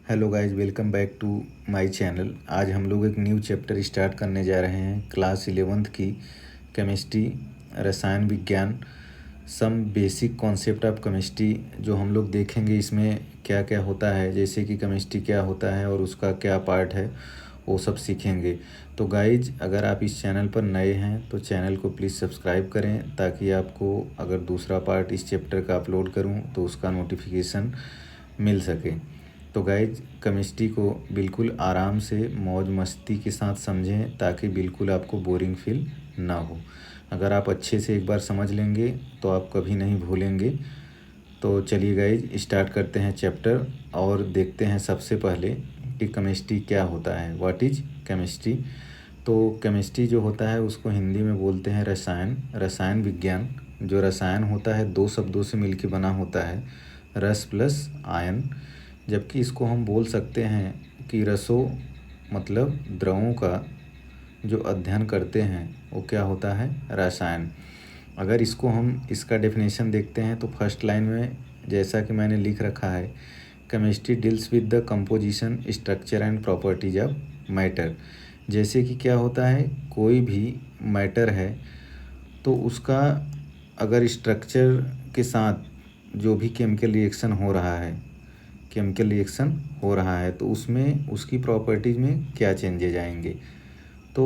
Hello guys, welcome back to my channel. आज हम लोग एक न्यू चैप्टर स्टार्ट करने जा रहे हैं क्लास 11th की केमिस्ट्री, रसायन विज्ञान, some basic concept of chemistry. जो हम लोग देखेंगे इसमें क्या क्या होता है, जैसे कि केमिस्ट्री क्या होता है और उसका क्या पार्ट है, वो सब सीखेंगे। तो गाइज, अगर आप इस चैनल पर नए हैं तो चैनल को प्लीज़ सब्सक्राइब करें, ताकि आपको अगर दूसरा पार्ट इस चैप्टर का अपलोड करूं तो उसका नोटिफिकेशन मिल सके। तो गाइज, केमिस्ट्री को बिल्कुल आराम से मौज मस्ती के साथ समझें, ताकि बिल्कुल आपको बोरिंग फील ना हो। अगर आप अच्छे से एक बार समझ लेंगे तो आप कभी नहीं भूलेंगे। तो चलिए गाइज, स्टार्ट करते हैं चैप्टर और देखते हैं सबसे पहले कि केमिस्ट्री क्या होता है। What is chemistry. तो केमिस्ट्री जो होता है उसको हिंदी में बोलते हैं रसायन, रसायन विज्ञान। जो रसायन होता है दो शब्दों से मिलकर बना होता है, रस प्लस आयन। जबकि इसको हम बोल सकते हैं कि रसों मतलब द्रवों का जो अध्ययन करते हैं वो क्या होता है, रसायन। अगर इसको हम इसका डेफिनेशन देखते हैं तो फर्स्ट लाइन में जैसा कि मैंने लिख रखा है, chemistry deals with the composition, structure and properties of matter. जैसे कि क्या होता है, कोई भी मैटर है तो उसका अगर स्ट्रक्चर के साथ जो भी केमिकल रिएक्शन हो रहा है तो उसमें उसकी प्रॉपर्टीज़ में क्या चेंजेज आएंगे, तो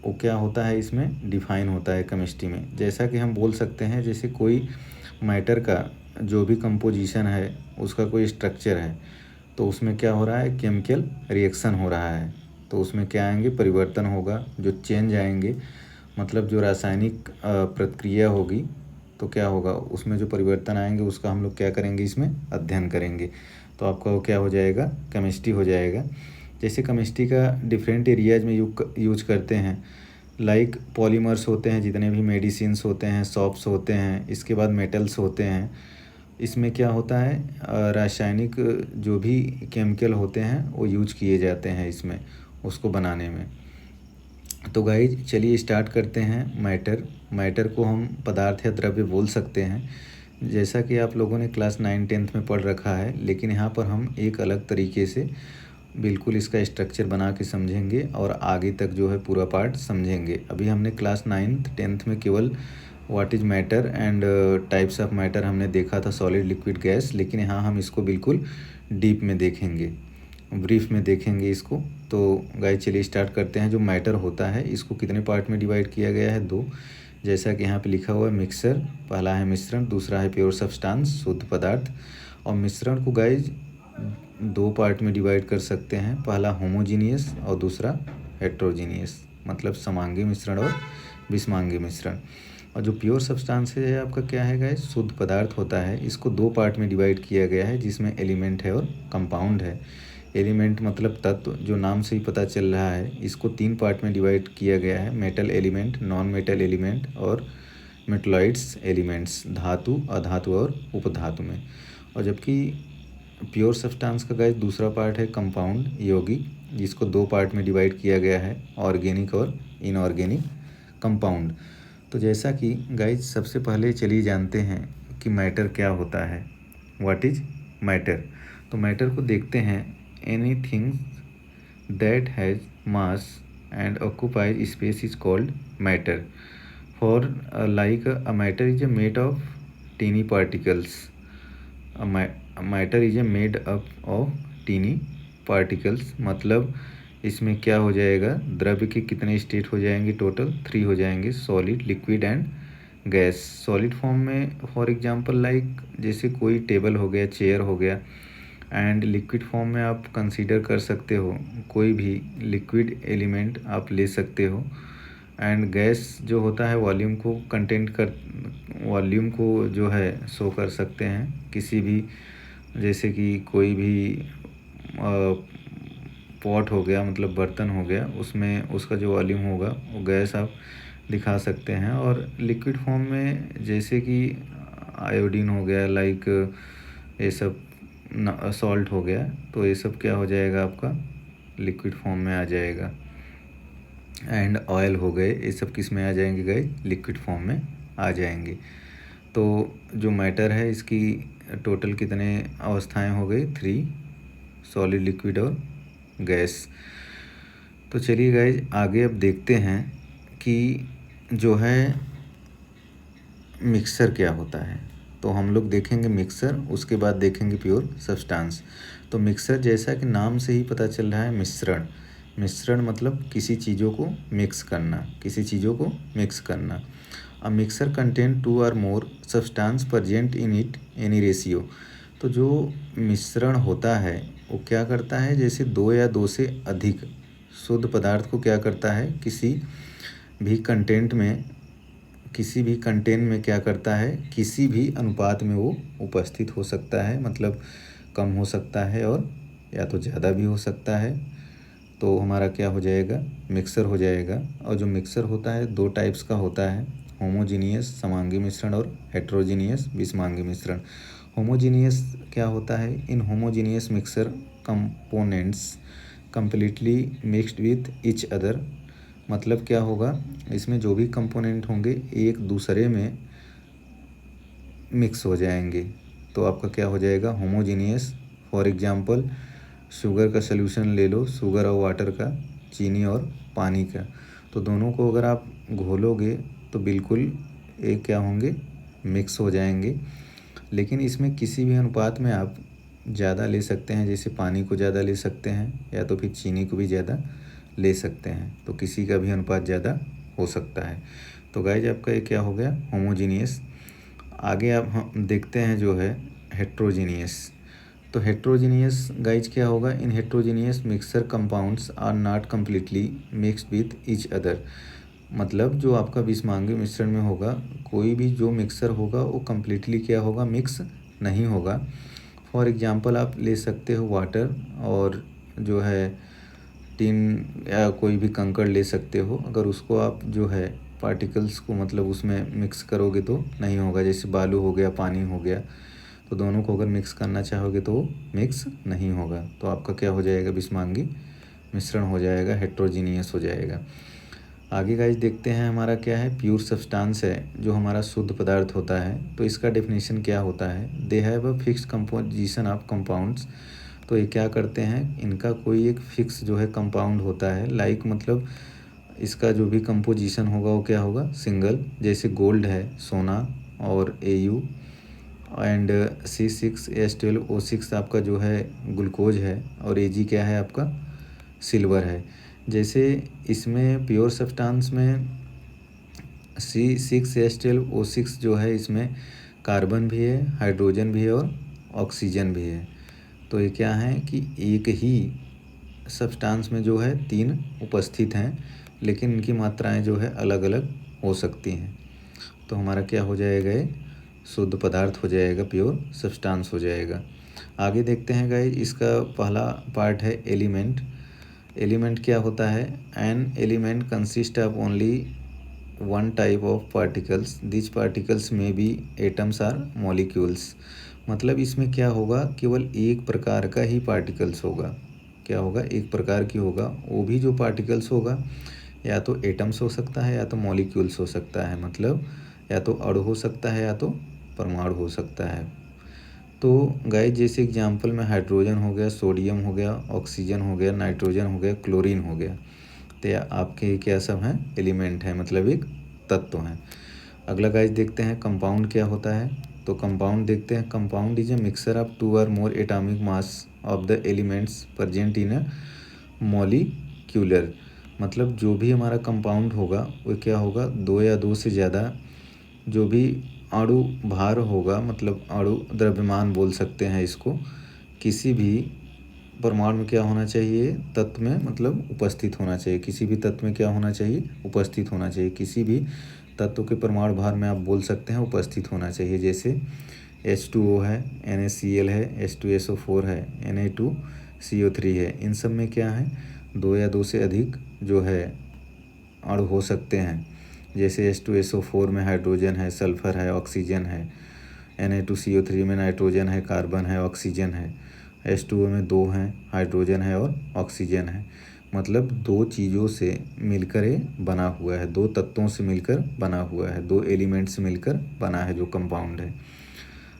वो क्या होता है इसमें डिफाइन होता है केमिस्ट्री में। जैसा कि हम बोल सकते हैं, जैसे कोई मैटर का जो भी कंपोजिशन है, उसका कोई स्ट्रक्चर है, तो उसमें क्या हो रहा है, केमिकल रिएक्शन हो रहा है। तो उसमें क्या आएंगे, परिवर्तन होगा, जो चेंज आएंगे, मतलब जो रासायनिक प्रक्रिया होगी तो क्या होगा, उसमें जो परिवर्तन आएंगे उसका हम लोग क्या करेंगे, इसमें अध्ययन करेंगे। तो आपका वो क्या हो जाएगा, केमिस्ट्री हो जाएगा। जैसे केमिस्ट्री का डिफरेंट एरियाज में यूज करते हैं, लाइक पॉलीमर्स होते हैं, जितने भी मेडिसिन्स होते हैं, सॉप्स होते हैं, इसके बाद मेटल्स होते हैं। इसमें क्या होता है, रासायनिक जो भी केमिकल होते हैं वो यूज किए जाते हैं इसमें, उसको बनाने में। तो गाइज चलिए स्टार्ट करते हैं। मैटर को हम पदार्थ या द्रव्य बोल सकते हैं, जैसा कि आप लोगों ने क्लास 9 10th में पढ़ रखा है। लेकिन यहाँ पर हम एक अलग तरीके से बिल्कुल इसका स्ट्रक्चर बना के समझेंगे और आगे तक जो है पूरा पार्ट समझेंगे। अभी हमने क्लास 9th 10th में केवल what is matter and types of matter हमने देखा था, सॉलिड लिक्विड गैस। लेकिन यहाँ हम इसको बिल्कुल डीप में देखेंगे, ब्रीफ में देखेंगे इसको। तो गाइस चलिए स्टार्ट करते हैं। जो मैटर होता है इसको कितने पार्ट में डिवाइड किया गया है, दो। जैसा कि यहाँ पे लिखा हुआ है मिक्सर, पहला है मिश्रण, दूसरा है प्योर सब्सटेंस, शुद्ध पदार्थ। और मिश्रण को गाइज दो पार्ट में डिवाइड कर सकते हैं, पहला होमोजीनियस और दूसरा हेट्रोजीनियस, मतलब समांगी मिश्रण और विषमांगी मिश्रण। और जो प्योर सब्सटेंस है आपका क्या है गाइज, शुद्ध पदार्थ होता है। इसको दो पार्ट में डिवाइड किया गया है, जिसमें एलिमेंट है और कंपाउंड है। एलिमेंट मतलब तत्व, जो नाम से ही पता चल रहा है। इसको तीन पार्ट में डिवाइड किया गया है, metal element, non metal element और मेटलॉइड्स एलिमेंट्स, धातु, अधातु और उपधातु में। और जबकि प्योर सब्सटेंस का गाइस दूसरा पार्ट है कंपाउंड, यौगिक, जिसको दो पार्ट में डिवाइड किया गया है, ऑर्गेनिक और इनऑर्गेनिक कंपाउंड। तो जैसा कि गाइस सबसे पहले चलिए जानते हैं कि मैटर क्या होता है, व्हाट इज मैटर। तो मैटर को देखते हैं, anything that has mass and occupies space is called matter. For like a matter is made of teeny particles. Matter is a made up of teeny particles. मतलब इसमें क्या हो जाएगा, द्रव्य के कितने स्टेट हो जाएंगे, टोटल 3 हो जाएंगे, solid, liquid and gas. Solid form में फॉर एग्जांपल लाइक जैसे कोई टेबल हो गया, चेयर हो गया। एंड लिक्विड फॉर्म में आप कंसीडर कर सकते हो कोई भी लिक्विड एलिमेंट आप ले सकते हो। एंड गैस जो होता है वॉल्यूम को जो है शो कर सकते हैं किसी भी, जैसे कि कोई भी पॉट हो गया, मतलब बर्तन हो गया, उसमें उसका जो वॉल्यूम होगा वो गैस आप दिखा सकते हैं। और लिक्विड फॉर्म में जैसे कि आयोडीन हो गया, लाइक ये सब सॉल्ट हो गया, तो ये सब क्या हो जाएगा, आपका लिक्विड फॉर्म में आ जाएगा। एंड ऑयल हो गए, ये सब किस में आ जाएंगे गए, लिक्विड फॉर्म में आ जाएंगे। तो जो मैटर है इसकी टोटल कितने अवस्थाएं हो गई, 3, सॉलिड, लिक्विड और गैस। तो चलिए गाइज आगे अब देखते हैं कि जो है मिक्सर क्या होता है। तो हम लोग देखेंगे मिक्सर, उसके बाद देखेंगे प्योर सब्सटेंस। तो मिक्सर जैसा कि नाम से ही पता चल रहा है मिश्रण। मिश्रण मतलब किसी चीज़ों को मिक्स करना, किसी चीज़ों को मिक्स करना। अ mixer contain two or more substance present in it any ratio. तो जो मिश्रण होता है वो क्या करता है, जैसे दो या दो से अधिक शुद्ध पदार्थ को क्या करता है, भी कंटेंट में किसी भी कंटेंट में क्या करता है, किसी भी अनुपात में वो उपस्थित हो सकता है। मतलब कम हो सकता है और या तो ज़्यादा भी हो सकता है। तो हमारा क्या हो जाएगा, मिक्सर हो जाएगा। और जो मिक्सर होता है दो टाइप्स का होता है, होमोजीनियस समांगी मिश्रण और हेट्रोजीनियस विषमांगी मिश्रण। होमोजीनियस क्या होता है, in homogeneous mixer components completely mixed with each other. मतलब क्या होगा, इसमें जो भी कंपोनेंट होंगे एक दूसरे में मिक्स हो जाएंगे। तो आपका क्या हो जाएगा, होमोजीनियस। फॉर एग्जांपल शुगर का सॉल्यूशन ले लो, शुगर और वाटर का, चीनी और पानी का। तो दोनों को अगर आप घोलोगे तो बिल्कुल एक क्या होंगे, मिक्स हो जाएंगे। लेकिन इसमें किसी भी अनुपात में आप ज़्यादा ले सकते हैं, जैसे पानी को ज़्यादा ले सकते हैं या तो फिर चीनी को भी ज़्यादा ले सकते हैं। तो किसी का भी अनुपात ज़्यादा हो सकता है। तो गाइज आपका ये क्या हो गया, होमोजीनियस। आगे आप हम देखते हैं जो है हेट्रोजीनियस। तो हेट्रोजीनियस गाइज क्या होगा, in heterogeneous mixer compounds are not completely mixed with each other. मतलब जो आपका विषमांगी मिश्रण में होगा, कोई भी जो मिक्सर होगा वो कम्प्लीटली क्या होगा, मिक्स नहीं होगा। फॉर एग्जांपल आप ले सकते हो वाटर और जो है टिन या कोई भी कंकड़ ले सकते हो। अगर उसको आप जो है पार्टिकल्स को मतलब उसमें मिक्स करोगे तो नहीं होगा। जैसे बालू हो गया, पानी हो गया, तो दोनों को अगर मिक्स करना चाहोगे तो मिक्स नहीं होगा। तो आपका क्या हो जाएगा, विषमांगी मिश्रण हो जाएगा, हेट्रोजीनियस हो जाएगा। आगे गाइस देखते हैं हमारा क्या है, प्योर सब्सटेंस है जो हमारा शुद्ध पदार्थ होता है। तो इसका डेफिनेशन क्या होता है, they have a fixed composition of compounds. तो ये क्या करते हैं, इनका कोई एक फिक्स जो है कंपाउंड होता है। लाइक मतलब इसका जो भी कंपोजिशन होगा वो क्या होगा, सिंगल। जैसे गोल्ड है, सोना, और Au एंड C6H12O6 आपका जो है ग्लूकोज है, और Ag क्या है आपका, सिल्वर है। जैसे इसमें प्योर सब्सटेंस में C6H12O6 जो है, इसमें कार्बन भी है, हाइड्रोजन भी है और ऑक्सीजन भी है। तो ये क्या है कि एक ही सब्सटेंस में जो है तीन उपस्थित हैं, लेकिन इनकी मात्राएं जो है अलग अलग हो सकती हैं। तो हमारा क्या हो जाएगा, ये शुद्ध पदार्थ हो जाएगा, प्योर सब्सटेंस हो जाएगा। आगे देखते हैं गाइस, इसका पहला पार्ट है एलिमेंट। एलिमेंट क्या होता है, an element consist of only one type of particles, this particles में बी एटम्स आर मॉलिक्यूल्स। मतलब इसमें क्या होगा, केवल एक प्रकार का ही पार्टिकल्स होगा। क्या होगा, एक प्रकार की होगा। वो भी जो पार्टिकल्स होगा या तो एटम्स हो सकता है या तो मॉलिक्यूल्स हो सकता है। मतलब या तो अणु हो सकता है या तो परमाणु हो सकता है। तो गाइस जैसे एग्जांपल में हाइड्रोजन हो गया, सोडियम हो गया, ऑक्सीजन हो गया, नाइट्रोजन हो गया, क्लोरीन हो गया। तो आपके क्या सब हैं, एलिमेंट हैं, मतलब एक तत्व हैं। अगला गाइस देखते हैं कंपाउंड क्या होता है। तो कंपाउंड देखते हैं, compound is a mixture of two or more atomic mass of the elements present in a molecular. मतलब जो भी हमारा कंपाउंड होगा वो क्या होगा, दो या दो से ज़्यादा जो भी अणु भार होगा, मतलब अणु द्रव्यमान बोल सकते हैं इसको, किसी भी परमाणु में क्या होना चाहिए, तत्व में मतलब उपस्थित होना चाहिए। किसी भी तत्व में क्या होना चाहिए, उपस्थित होना चाहिए। किसी भी तत्व के परमाणु भार में आप बोल सकते हैं उपस्थित होना चाहिए। जैसे H2O है, NaCl है, H2SO4 है, Na2CO3 है। इन सब में क्या है, दो या दो से अधिक जो है अणु हो सकते हैं। जैसे H2SO4 में हाइड्रोजन है, सल्फ़र है, ऑक्सीजन है। Na2CO3 में नाइट्रोजन है, कार्बन है, ऑक्सीजन है। H2O में दो हैं, हाइड्रोजन है और ऑक्सीजन है। मतलब दो चीज़ों से मिलकर ये बना हुआ है, दो तत्वों से मिलकर बना हुआ है, दो एलिमेंट से मिलकर बना है जो कंपाउंड है।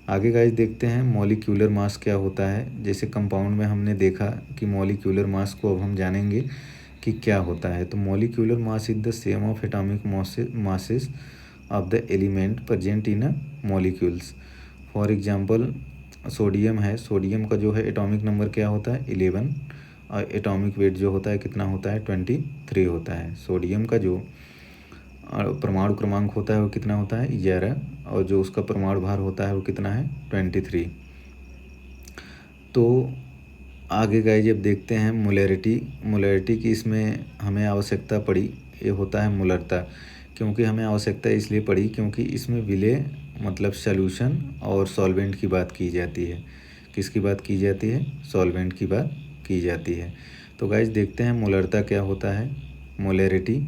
आगे गाइस देखते हैं मॉलिक्यूलर मास क्या होता है। जैसे कंपाउंड में हमने देखा कि मॉलिक्यूलर मास को अब हम जानेंगे कि क्या होता है। तो molecular mass is the same of atomic masses of the element present in a molecules. For example sodium है, सोडियम का जो है एटॉमिक नंबर क्या होता है 11 और एटॉमिक वेट जो होता है कितना होता है 23 होता है। सोडियम का जो परमाणु क्रमांक होता है वो कितना होता है 11 और जो उसका परमाणु भार होता है वो कितना है 23। तो आगे गाइस जब देखते हैं मोलैरिटी की इसमें हमें आवश्यकता पड़ी, ये होता है मोलरता। क्योंकि हमें आवश्यकता इसलिए पड़ी क्योंकि इसमें विलेय मतलब सॉल्यूशन और सॉल्वेंट की बात की जाती है। किसकी बात की जाती है? सॉल्वेंट की बात की जाती है। तो गाइस देखते हैं मोलरता क्या होता है। Molarity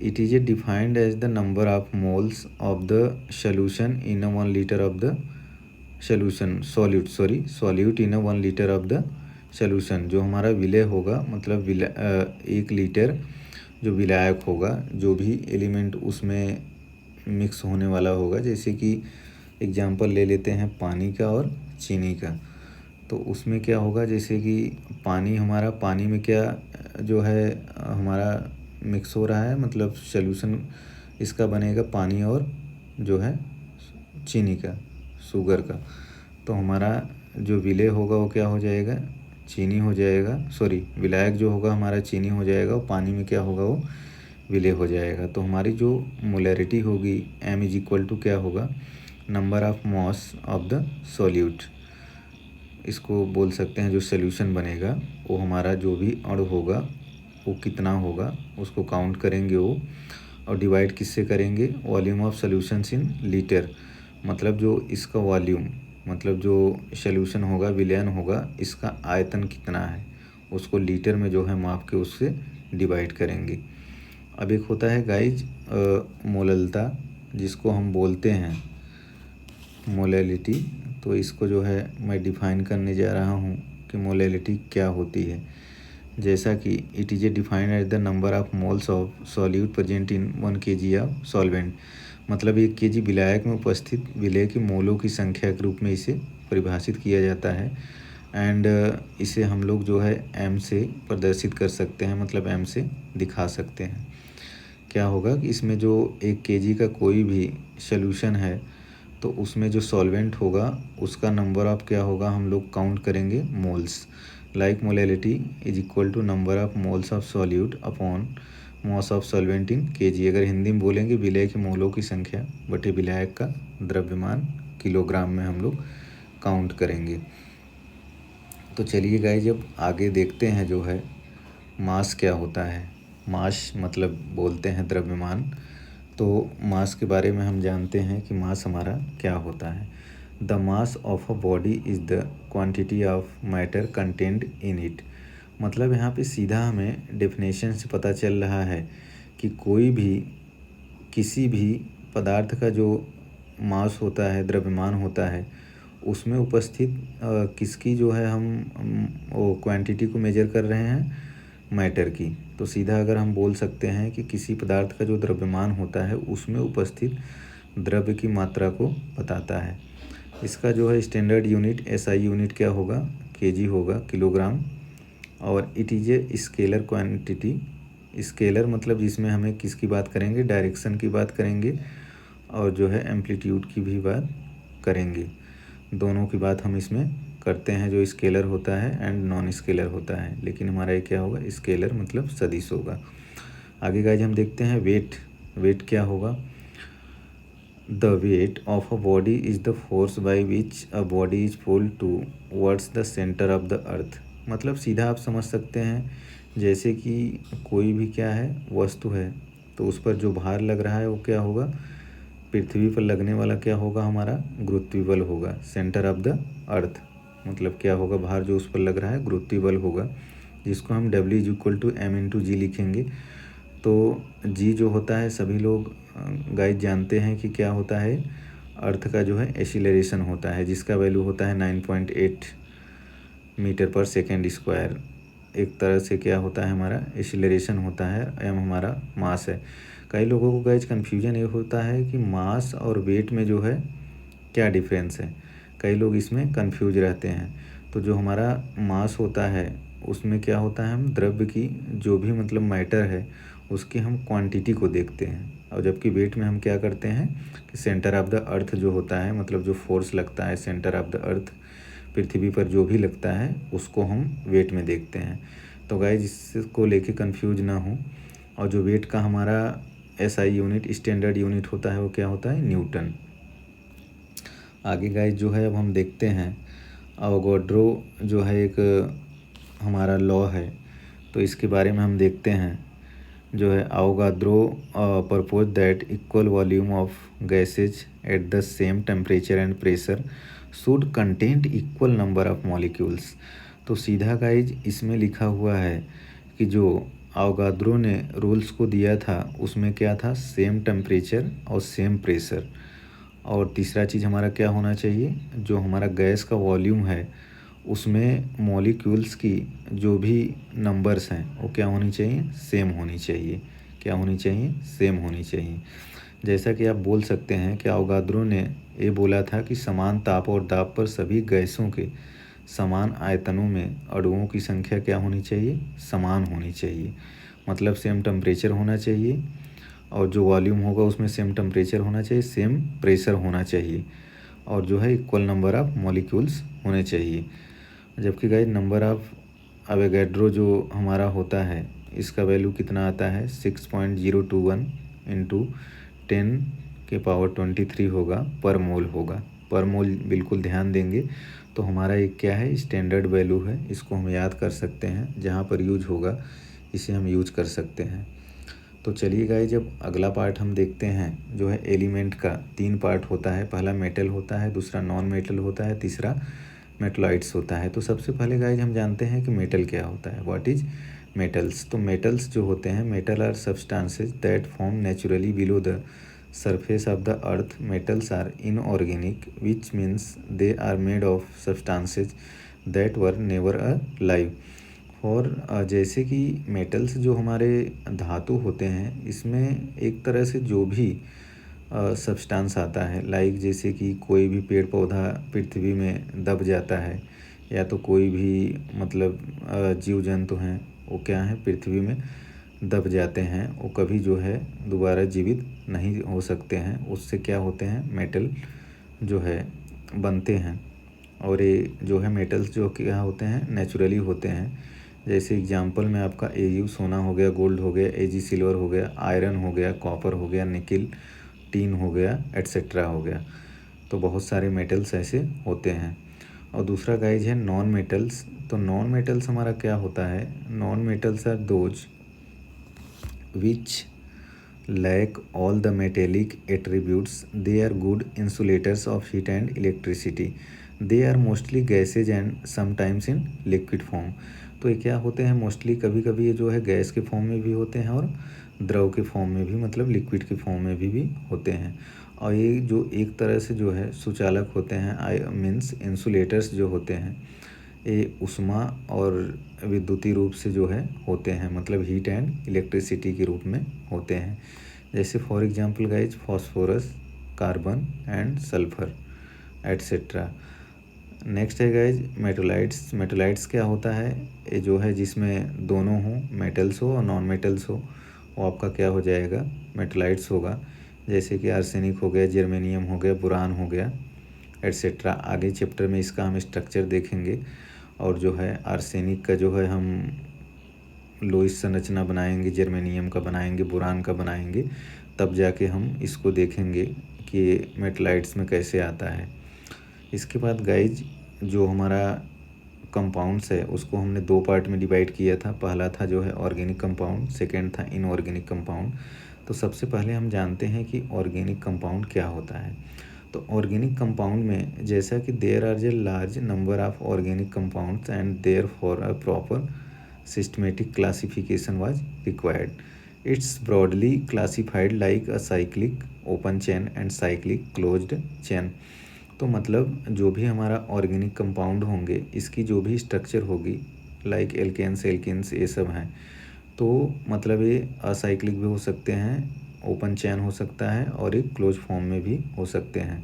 it is defined as the number of moles of the solution in 1 litre of the solution solute in 1 litre of the solution. जो हमारा विलय होगा मतलब 1 लीटर जो विलायक होगा, जो भी एलिमेंट उसमें मिक्स होने वाला होगा, जैसे कि एग्जांपल ले लेते हैं पानी का और चीनी का। तो उसमें क्या होगा, जैसे कि पानी में क्या जो है हमारा मिक्स हो रहा है, मतलब सॉल्यूशन इसका बनेगा पानी और जो है चीनी का, शुगर का। तो हमारा जो विलेय होगा वो क्या हो जाएगा, चीनी हो जाएगा, विलायक जो होगा हमारा चीनी हो जाएगा और पानी में क्या होगा वो विलेय हो जाएगा। तो हमारी जो मोलैरिटी होगी m इज इक्वल टू क्या होगा, number of mass of the solute. इसको बोल सकते हैं जो सॉल्यूशन बनेगा वो हमारा जो भी अणु होगा वो कितना होगा उसको काउंट करेंगे वो, और डिवाइड किससे करेंगे, volume of solutions in litre. मतलब जो इसका वॉल्यूम मतलब जो सॉल्यूशन होगा विलयन होगा इसका आयतन कितना है उसको लीटर में जो है माप के उससे डिवाइड करेंगे। अब एक होता है गाइज मोललता, जिसको हम बोलते हैं मोलैलिटी। तो इसको जो है मैं डिफ़ाइन करने जा रहा हूँ कि मोलैलिटी क्या होती है। जैसा कि it is a defined as the number of moles of solute present in 1 kg of solvent. मतलब 1 kg विलायक में उपस्थित विलेय के मोलों की संख्या के रूप में इसे परिभाषित किया जाता है। एंड इसे हम लोग जो है m से प्रदर्शित कर सकते हैं, मतलब m से दिखा सकते हैं। क्या होगा कि इसमें जो 1 kg का कोई भी सॉल्यूशन है तो उसमें जो सॉल्वेंट होगा उसका नंबर ऑफ क्या होगा, हम लोग काउंट करेंगे moles. Like molality is equal to number of moles of solute upon mass of solvent in kg। अगर हिंदी में बोलेंगे विलेय के मोलों की संख्या बटे विलायक का द्रव्यमान किलोग्राम में हम लोग काउंट करेंगे। तो चलिए गाइस जब आगे देखते हैं जो है मास क्या होता है। मास मतलब बोलते हैं द्रव्यमान। तो मास के बारे में हम जानते हैं कि मास हमारा क्या होता है। The mass of a body is the quantity of matter content in it. मतलब यहाँ पे सीधा हमें डेफिनेशन से पता चल रहा है कि कोई भी किसी भी पदार्थ का जो मास होता है, द्रव्यमान होता है, उसमें उपस्थित किसकी जो है हम वो क्वांटिटी को मेजर कर रहे हैं, मैटर की। तो सीधा अगर हम बोल सकते हैं कि किसी पदार्थ का जो द्रव्यमान होता है उसमें उपस्थित द्रव्य की मात्रा को बताता है। इसका जो है स्टैंडर्ड यूनिट SI यूनिट क्या होगा, kg होगा, किलोग्राम। और it is a scalar quantity. Scalar मतलब जिसमें हमें किसकी बात करेंगे, डायरेक्शन की बात करेंगे और जो है एम्पलीट्यूड की भी बात करेंगे। दोनों की बात हम इसमें करते हैं, जो स्केलर होता है एंड नॉन स्केलर होता है। लेकिन हमारा ये क्या होगा, स्केलर मतलब सदिश होगा। आगे गाइस हम देखते हैं वेट क्या होगा। The weight of a body is the force by which a body is pulled towards the centre of the earth. मतलब सीधा आप समझ सकते हैं जैसे कि कोई भी क्या है वस्तु है तो उस पर जो भार लग रहा है वो क्या होगा, पृथ्वी पर लगने वाला क्या होगा, हमारा गुरुत्वीय बल होगा। सेंटर ऑफ द अर्थ मतलब क्या होगा, भार जो उस पर लग रहा है गुरुत्वीय बल होगा, जिसको हम W is equal to m×g लिखेंगे। तो g जो होता है सभी लोग गाइस जानते हैं कि क्या होता है, अर्थ का जो है एक्सीलरेशन होता है, जिसका वैल्यू होता है 9.8 मीटर पर सेकेंड स्क्वायर। एक तरह से क्या होता है, हमारा एक्सीलरेशन होता है, m हमारा मास है। कई लोगों को गाइस कन्फ्यूजन ये होता है कि मास और वेट में जो है क्या डिफरेंस है। कई लोग इसमें कंफ्यूज रहते हैं। तो जो हमारा मास होता है उसमें क्या होता है, हम द्रव्य की जो भी मतलब मैटर है उसकी हम क्वांटिटी को देखते हैं, और जबकि वेट में हम क्या करते हैं कि सेंटर ऑफ द अर्थ जो होता है, मतलब जो फोर्स लगता है सेंटर ऑफ द अर्थ पृथ्वी पर जो भी लगता है उसको हम वेट में देखते हैं। तो गाइज इसको लेके कंफ्यूज ना हो। और जो वेट का हमारा एसआई यूनिट स्टैंडर्ड यूनिट होता है वो क्या होता है, न्यूटन। आगे गाइज जो है अब हम देखते हैं अवोगाड्रो जो है एक हमारा लॉ है, तो इसके बारे में हम देखते हैं। जो है Avogadro propose that equal volume of gases at the same temperature and pressure should content equal number of molecules. तो सीधा गाइज इसमें लिखा हुआ है कि जो अवोगाड्रो ने रूल्स को दिया था उसमें क्या था, सेम टेम्परेचर और सेम प्रेशर। और तीसरा चीज़ हमारा क्या होना चाहिए, जो हमारा गैस का वॉल्यूम है उसमें मॉलिक्यूल्स की जो भी नंबर्स हैं वो क्या होनी चाहिए, सेम होनी चाहिए। क्या होनी चाहिए, सेम होनी चाहिए। जैसा कि आप बोल सकते हैं कि अवोगाड्रो ने ये बोला था कि समान ताप और दाब पर सभी गैसों के समान आयतनों में अणुओं की संख्या क्या होनी चाहिए, समान होनी चाहिए। मतलब सेम टेम्परेचर होना चाहिए, और जो वॉल्यूम होगा उसमें सेम टेम्परेचर होना चाहिए, सेम प्रेशर होना चाहिए, और जो है इक्वल नंबर ऑफ मॉलिक्यूल्स होने चाहिए। जबकि गाइस नंबर ऑफ अवोगाड्रो जो हमारा होता है इसका वैल्यू कितना आता है, 6.021 इंटू 10⁻23 होगा, पर मोल होगा। पर मोल बिल्कुल ध्यान देंगे। तो हमारा एक क्या है, स्टैंडर्ड वैल्यू है, इसको हम याद कर सकते हैं, जहाँ पर यूज होगा इसे हम यूज कर सकते हैं। तो चलिए गाइस जब अगला पार्ट हम देखते हैं, जो है एलिमेंट का 3 पार्ट होता है। पहला मेटल होता है, दूसरा नॉन मेटल होता है, तीसरा मेटलॉइड्स होता है। तो सबसे पहले गाइस हम जानते हैं कि मेटल क्या होता है, व्हाट इज मेटल्स। तो मेटल्स जो होते हैं, metal are substances that form naturally below the surface of the earth. Metals are inorganic, which means they are made of substances that were never alive. और जैसे कि मेटल्स जो हमारे धातु होते हैं इसमें एक तरह से जो भी सब्सटेंस आता है, लाइक जैसे कि कोई भी पेड़ पौधा पृथ्वी में दब जाता है, या तो कोई भी मतलब जीव जंतु हैं वो क्या है, पृथ्वी में दब जाते हैं, वो कभी जो है दोबारा जीवित नहीं हो सकते हैं। उससे क्या होते हैं, मेटल जो है बनते हैं। और ये जो है मेटल्स जो क्या होते हैं, नेचुरली होते हैं। जैसे एग्जांपल में आपका Au सोना हो गया, गोल्ड हो गया, Ag सिल्वर हो गया, आयरन हो गया, कॉपर हो गया, निकिल टीन हो गया, एट्सेट्रा हो गया। तो बहुत सारे मेटल्स ऐसे होते हैं। और दूसरा गाइज है नॉन मेटल्स। तो नॉन मेटल्स हमारा क्या होता है, non metals are those which lack all the metallic attributes. They are good insulators of heat and electricity. They are mostly gases and sometimes in liquid form. तो ये क्या होते हैं, मोस्टली कभी कभी ये जो है गैस के फॉर्म में भी होते हैं और द्रव के फॉर्म में भी, मतलब लिक्विड के फॉर्म में भी होते हैं। और ये जो एक तरह से जो है सुचालक होते हैं, आई मीन्स इंसुलेटर्स जो होते हैं, ये उष्मा और विद्युतीय रूप से जो है होते हैं, मतलब हीट एंड इलेक्ट्रिसिटी के रूप में होते हैं। जैसे for example guys phosphorus, carbon and sulphur etcetera. Next है गाइज मेटलाइट्स। मेटलाइट्स क्या होता है, ये जो है जिसमें दोनों हो, मेटल्स हो और नॉन मेटल्स हो, वो आपका क्या हो जाएगा, मेटलाइट्स होगा। जैसे कि आर्सेनिक हो गया, जर्मेनियम हो गया, बुरान हो गया, एट्सेट्रा। आगे चैप्टर में इसका हम स्ट्रक्चर देखेंगे। और जो है आर्सेनिक का जो है हम लोइस संरचना बनाएंगे, जर्मेनियम का बनाएंगे, बुरान का बनाएंगे, तब जाके हम इसको देखेंगे कि मेटलाइट्स में कैसे आता है। इसके बाद गाइज जो हमारा कंपाउंड्स है उसको हमने 2 पार्ट में डिवाइड किया था। पहला था जो है ऑर्गेनिक कंपाउंड, सेकेंड था इनऑर्गेनिक कंपाउंड। तो सबसे पहले हम जानते हैं कि ऑर्गेनिक कंपाउंड क्या होता है। तो ऑर्गेनिक कंपाउंड में जैसा कि there are a large number of organic compounds and therefore a proper systematic classification was required. It's broadly classified like acyclic open chain and cyclic closed chain. तो मतलब जो भी हमारा organic compound होंगे इसकी जो भी structure होगी, लाइक एल्केन्स एल्किन्स ये सब हैं, तो मतलब ये असाइक्लिक भी हो सकते हैं, ओपन चेन हो सकता है, और एक क्लोज फॉर्म में भी हो सकते हैं।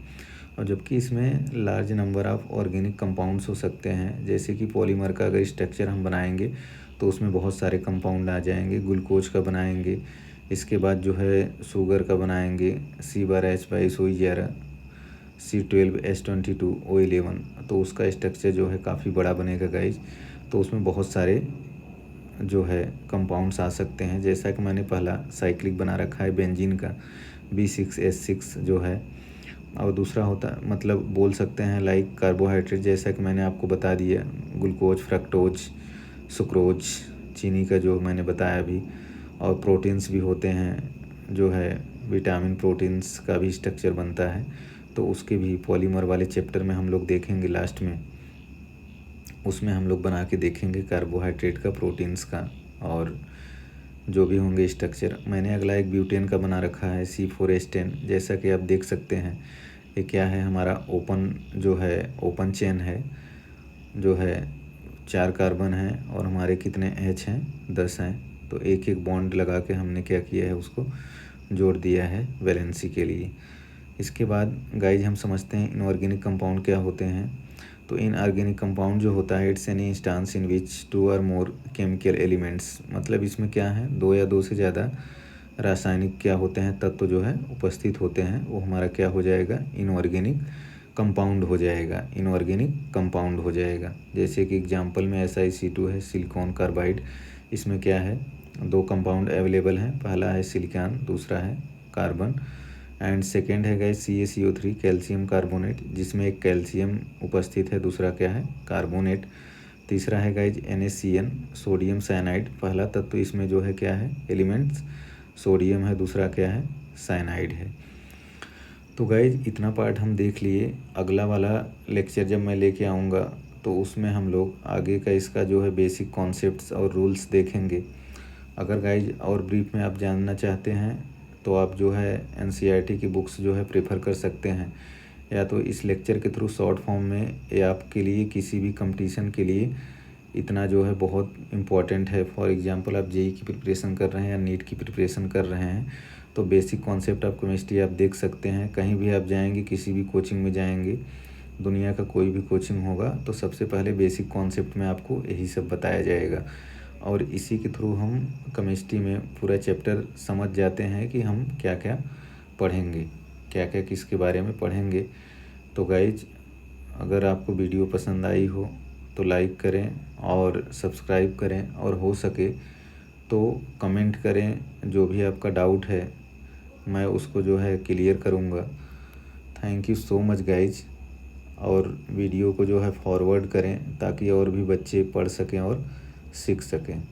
और जबकि इसमें large number of organic compounds हो सकते हैं। जैसे कि पॉलीमर का अगर स्ट्रक्चर हम बनाएंगे तो उसमें बहुत सारे कंपाउंड आ जाएंगे। ग्लूकोज का बनाएंगे, इसके बाद जो है शुगर का बनाएंगे, C12H22, C12H22O11, तो उसका स्ट्रक्चर जो है काफ़ी बड़ा बनेगा गाइज। तो उसमें बहुत सारे जो है कंपाउंड्स आ सकते हैं। जैसा कि मैंने पहला साइक्लिक बना रखा है बेंजीन का, B6H6 जो है। और दूसरा होता मतलब बोल सकते हैं लाइक कार्बोहाइड्रेट, जैसा कि मैंने आपको बता दिया, ग्लूकोज, फ्रक्टोज, सुक्रोज, चीनी का जो मैंने बताया अभी। और प्रोटीन्स भी होते हैं जो है, विटामिन प्रोटीन्स का भी स्ट्रक्चर बनता है। तो उसके भी पॉलीमर वाले चैप्टर में हम लोग देखेंगे लास्ट में, उसमें हम लोग बना के देखेंगे कार्बोहाइड्रेट का, प्रोटीन्स का, और जो भी होंगे स्ट्रक्चर। मैंने अगला एक ब्यूटेन का बना रखा है, C4H10। जैसा कि आप देख सकते हैं ये क्या है, हमारा ओपन जो है ओपन चेन है, जो है 4 कार्बन है और हमारे कितने H हैं, 10 हैं। तो एक एक बॉन्ड लगा के हमने क्या किया है, उसको जोड़ दिया है वैलेंसी के लिए। इसके बाद गाइज हम समझते हैं इनऑर्गेनिक कंपाउंड क्या होते हैं। तो इनऑर्गेनिक कंपाउंड जो होता है, इट्स एनी इंस्टेंस इन विच 2 और मोर केमिकल एलिमेंट्स, मतलब इसमें क्या है, 2 या 2 से ज़्यादा रासायनिक क्या होते हैं, तत्व जो है उपस्थित होते हैं, वो हमारा क्या हो जाएगा, इनऑर्गेनिक कंपाउंड हो जाएगा, इनऑर्गेनिक कंपाउंड हो जाएगा। जैसे कि एग्जांपल में SiC2 है, सिलिकॉन कार्बाइड। इसमें क्या है, 2 कंपाउंड अवेलेबल हैं, पहला है सिलिकॉन, दूसरा है कार्बन। एंड सेकेंड है गाइस CaCO3, कैल्शियम कार्बोनेट, जिसमें एक कैल्शियम उपस्थित है, दूसरा क्या है, कार्बोनेट। तीसरा है गाइज NaCN, सोडियम साइनाइड। पहला तत्व इसमें जो है क्या है, एलिमेंट्स, सोडियम है, दूसरा क्या है, साइनाइड है। तो गाइज इतना पार्ट हम देख लिए। अगला वाला लेक्चर जब मैं लेके आऊँगा तो उसमें हम लोग आगे का इसका जो है बेसिक कॉन्सेप्ट्स और रूल्स देखेंगे। अगर गाइज और ब्रीफ में आप जानना चाहते हैं तो आप जो है NCERT की बुक्स जो है प्रेफर कर सकते हैं, या तो इस लेक्चर के थ्रू शॉर्ट फॉर्म में, या आपके लिए किसी भी कंपटीशन के लिए इतना जो है बहुत इम्पॉर्टेंट है। फॉर एग्जांपल आप JEE की प्रिपरेशन कर रहे हैं या नीट की प्रिपरेशन कर रहे हैं, तो बेसिक कॉन्सेप्ट ऑफ केमिस्ट्री आप देख सकते हैं। कहीं भी आप जाएंगे, किसी भी कोचिंग में जाएंगे, दुनिया का कोई भी कोचिंग होगा, तो सबसे पहले बेसिक कॉन्सेप्ट में आपको यही सब बताया जाएगा। और इसी के थ्रू हम केमिस्ट्री में पूरा चैप्टर समझ जाते हैं कि हम क्या क्या पढ़ेंगे, क्या क्या किसके बारे में पढ़ेंगे। तो गाइज अगर आपको वीडियो पसंद आई हो तो लाइक करें और सब्सक्राइब करें, और हो सके तो कमेंट करें। जो भी आपका डाउट है मैं उसको जो है क्लियर करूँगा। Thank you so much guys. और वीडियो को जो है फॉरवर्ड करें ताकि और भी बच्चे पढ़ सकें और सीख सकें।